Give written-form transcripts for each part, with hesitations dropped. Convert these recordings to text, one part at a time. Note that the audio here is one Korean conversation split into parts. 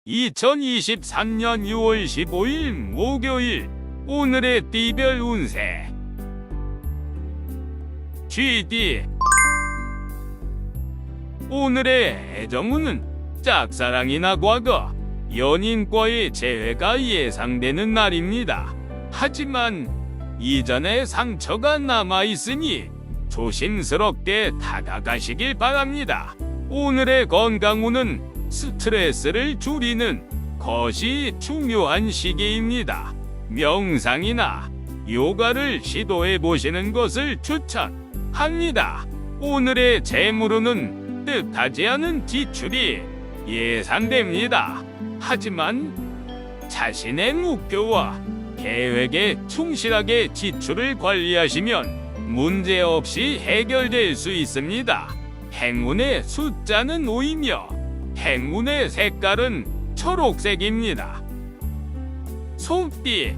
2023년 6월 15일 목요일 오늘의 띠별 운세 GD. 오늘의 애정운은 짝사랑이나 과거, 연인과의 재회가 예상되는 날입니다. 하지만 이전의 상처가 남아있으니 조심스럽게 다가가시길 바랍니다. 오늘의 건강운은 스트레스를 줄이는 것이 중요한 시기입니다. 명상이나 요가를 시도해 보시는 것을 추천합니다. 오늘의 재물운은 뜻하지 않은 지출이 예상됩니다. 하지만 자신의 목표와 계획에 충실하게 지출을 관리하시면 문제없이 해결될 수 있습니다. 행운의 숫자는 5이며 행운의 색깔은 초록색입니다. 소띠.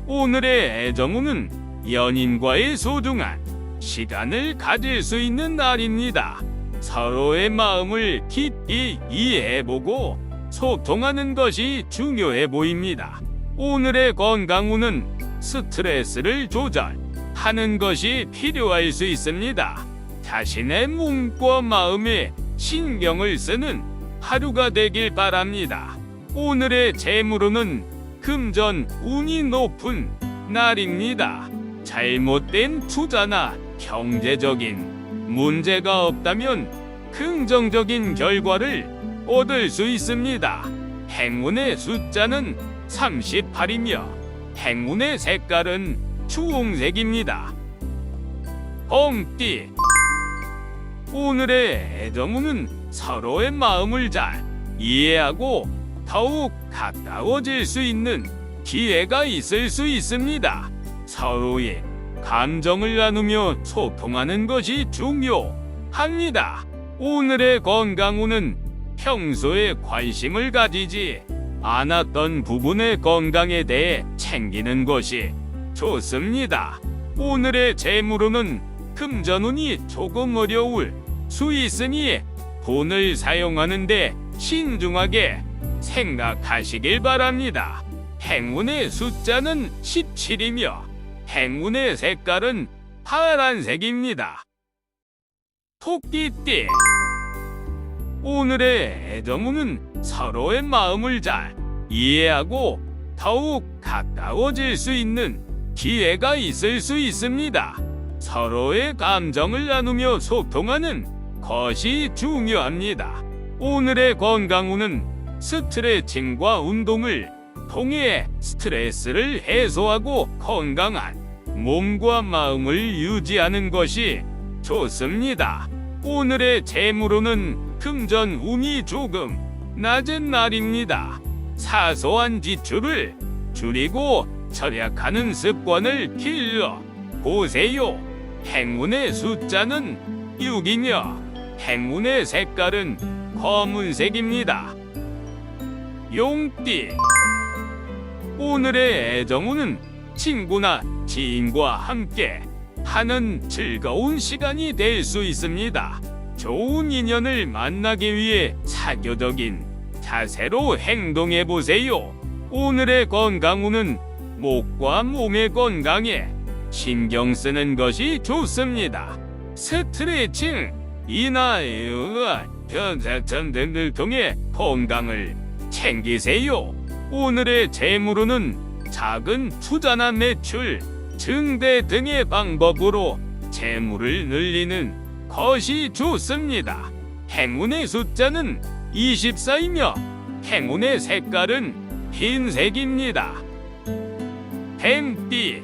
오늘의 애정운은 연인과의 소중한 시간을 가질 수 있는 날입니다. 서로의 마음을 깊이 이해해보고 소통하는 것이 중요해 보입니다. 오늘의 건강운은 스트레스를 조절하는 것이 필요할 수 있습니다. 자신의 몸과 마음에 신경을 쓰는 하루가 되길 바랍니다. 오늘의 재물운은 금전 운이 높은 날입니다. 잘못된 투자나 경제적인 문제가 없다면 긍정적인 결과를 얻을 수 있습니다. 행운의 숫자는 38이며 행운의 색깔은 주홍색입니다. 엉띠. 오늘의 애정운은 서로의 마음을 잘 이해하고 더욱 가까워질 수 있는 기회가 있을 수 있습니다. 서로의 감정을 나누며 소통하는 것이 중요합니다. 오늘의 건강운은 평소에 관심을 가지지 않았던 부분의 건강에 대해 챙기는 것이 좋습니다. 오늘의 재물운은 금전운이 조금 어려울 수 있으니 돈을 사용하는데 신중하게 생각하시길 바랍니다. 행운의 숫자는 17이며 행운의 색깔은 파란색입니다. 토끼띠. 오늘의 애정운은 서로의 마음을 잘 이해하고 더욱 가까워질 수 있는 기회가 있을 수 있습니다. 서로의 감정을 나누며 소통하는 것이 중요합니다. 오늘의 건강운은 스트레칭과 운동을 통해 스트레스를 해소하고 건강한 몸과 마음을 유지하는 것이 좋습니다. 오늘의 재물운은 금전 운이 조금 낮은 날입니다. 사소한 지출을 줄이고 절약하는 습관을 길러 보세요. 행운의 숫자는 6이며 행운의 색깔은 검은색입니다. 용띠. 오늘의 애정운은 친구나 지인과 함께 하는 즐거운 시간이 될 수 있습니다. 좋은 인연을 만나기 위해 사교적인 자세로 행동해 보세요. 오늘의 건강운은 목과 몸의 건강에 신경 쓰는 것이 좋습니다. 스트레칭이나 요가, 편사천 등을 통해 건강을 챙기세요. 오늘의 재물운은 작은 투자나 매출 증대 등의 방법으로 재물을 늘리는 것이 좋습니다. 행운의 숫자는 24이며 행운의 색깔은 흰색입니다. 뱀띠.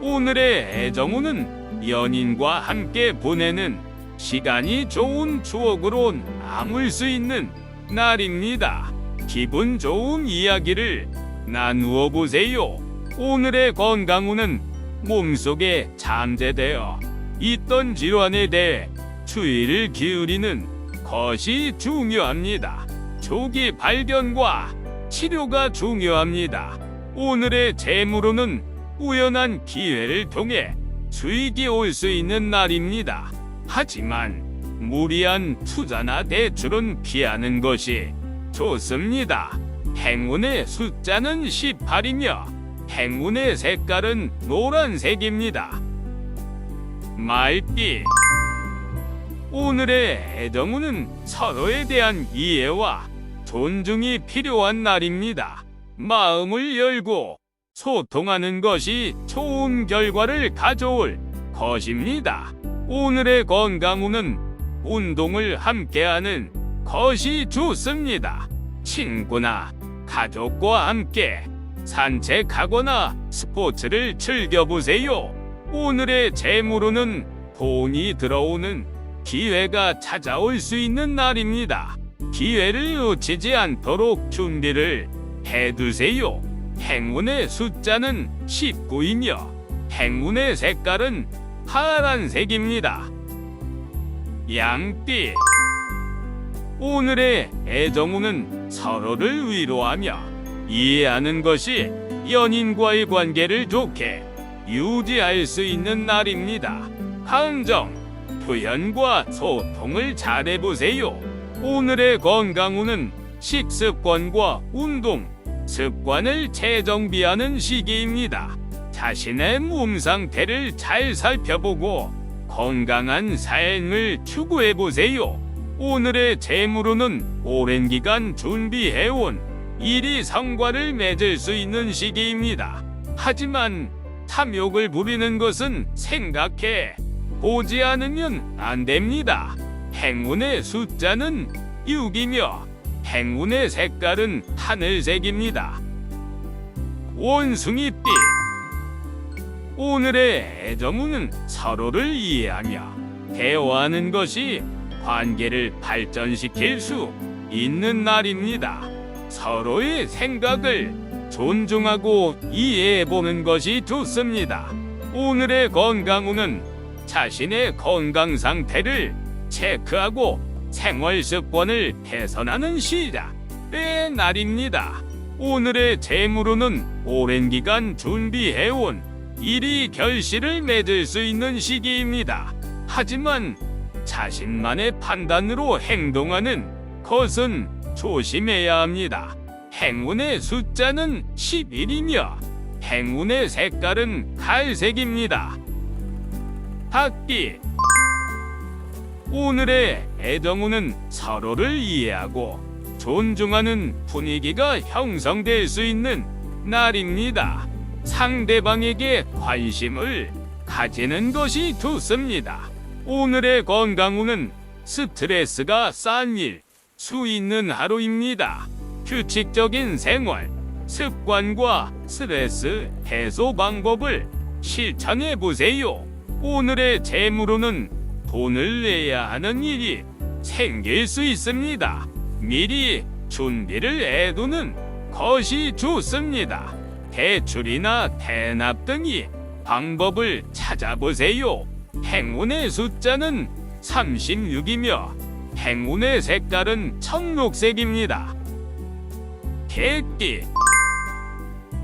오늘의 애정운은 연인과 함께 보내는 시간이 좋은 추억으로 남을 수 있는 날입니다. 기분 좋은 이야기를 나누어 보세요. 오늘의 건강운은 몸속에 잠재되어 있던 질환에 대해 주의를 기울이는 것이 중요합니다. 조기 발견과 치료가 중요합니다. 오늘의 재물운은 우연한 기회를 통해 수익이 올 수 있는 날입니다. 하지만 무리한 투자나 대출은 피하는 것이 좋습니다. 행운의 숫자는 18이며 행운의 색깔은 노란색입니다. 말띠. 오늘의 애정운은 서로에 대한 이해와 존중이 필요한 날입니다. 마음을 열고 소통하는 것이 좋은 결과를 가져올 것입니다. 오늘의 건강운은 운동을 함께하는 것이 좋습니다. 친구나 가족과 함께 산책하거나 스포츠를 즐겨보세요. 오늘의 재물운은 돈이 들어오는 기회가 찾아올 수 있는 날입니다. 기회를 놓치지 않도록 준비를 해두세요. 행운의 숫자는 19이며 행운의 색깔은 파란색입니다. 양띠. 오늘의 애정운은 서로를 위로하며 이해하는 것이 연인과의 관계를 좋게 유지할 수 있는 날입니다. 감정 표현과 소통을 잘해보세요. 오늘의 건강운은 식습관과 운동 습관을 재정비하는 시기입니다. 자신의 몸 상태를 잘 살펴보고 건강한 삶을 추구해보세요. 오늘의 재물운은 오랜 기간 준비해온 일이 성과를 맺을 수 있는 시기입니다. 하지만 탐욕을 부리는 것은 생각해 보지 않으면 안 됩니다. 행운의 숫자는 6이며 행운의 색깔은 하늘색입니다. 원숭이띠. 오늘의 애정운은 서로를 이해하며 대화하는 것이 관계를 발전시킬 수 있는 날입니다. 서로의 생각을 존중하고 이해해보는 것이 좋습니다. 오늘의 건강운은 자신의 건강 상태를 체크하고 생활 습관을 개선하는 시작의 날입니다. 오늘의 재물운은 오랜 기간 준비해온 일이 결실을 맺을 수 있는 시기입니다. 하지만 자신만의 판단으로 행동하는 것은 조심해야 합니다. 행운의 숫자는 11이며 행운의 색깔은 갈색입니다. 닭띠. 오늘의 애정운은 서로를 이해하고 존중하는 분위기가 형성될 수 있는 날입니다. 상대방에게 관심을 가지는 것이 좋습니다. 오늘의 건강운은 스트레스가 쌓일 수 있는 하루입니다. 규칙적인 생활 습관과 스트레스 해소 방법을 실천해 보세요. 오늘의 재물운은 돈을 내야 하는 일이 생길 수 있습니다. 미리 준비를 해두는 것이 좋습니다. 대출이나 대납 등의 방법을 찾아보세요. 행운의 숫자는 36이며 행운의 색깔은 청록색입니다. 개띠.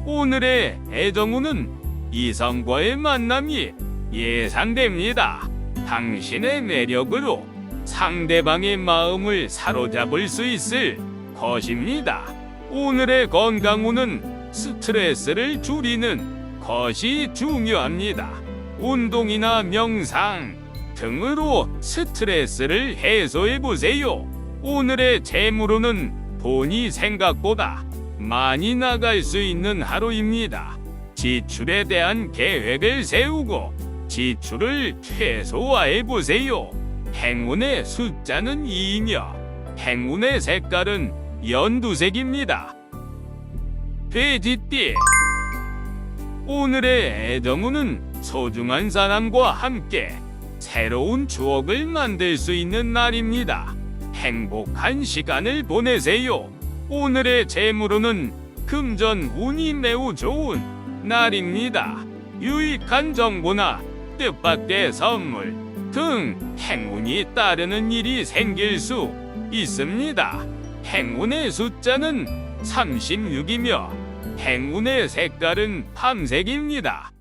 오늘의 애정운은 이성과의 만남이 예상됩니다. 당신의 매력으로 상대방의 마음을 사로잡을 수 있을 것입니다. 오늘의 건강운은 스트레스를 줄이는 것이 중요합니다. 운동이나 명상 등으로 스트레스를 해소해 보세요. 오늘의 재물운은 돈이 생각보다 많이 나갈 수 있는 하루입니다. 지출에 대한 계획을 세우고 지출을 최소화해 보세요. 행운의 숫자는 2이며 행운의 색깔은 연두색입니다. 돼지띠. 오늘의 애정운은 소중한 사람과 함께 새로운 추억을 만들 수 있는 날입니다. 행복한 시간을 보내세요. 오늘의 재물운은 금전 운이 매우 좋은 날입니다. 유익한 정보나 뜻밖의 선물 등 행운이 따르는 일이 생길 수 있습니다. 행운의 숫자는 36이며 행운의 색깔은 밤색입니다.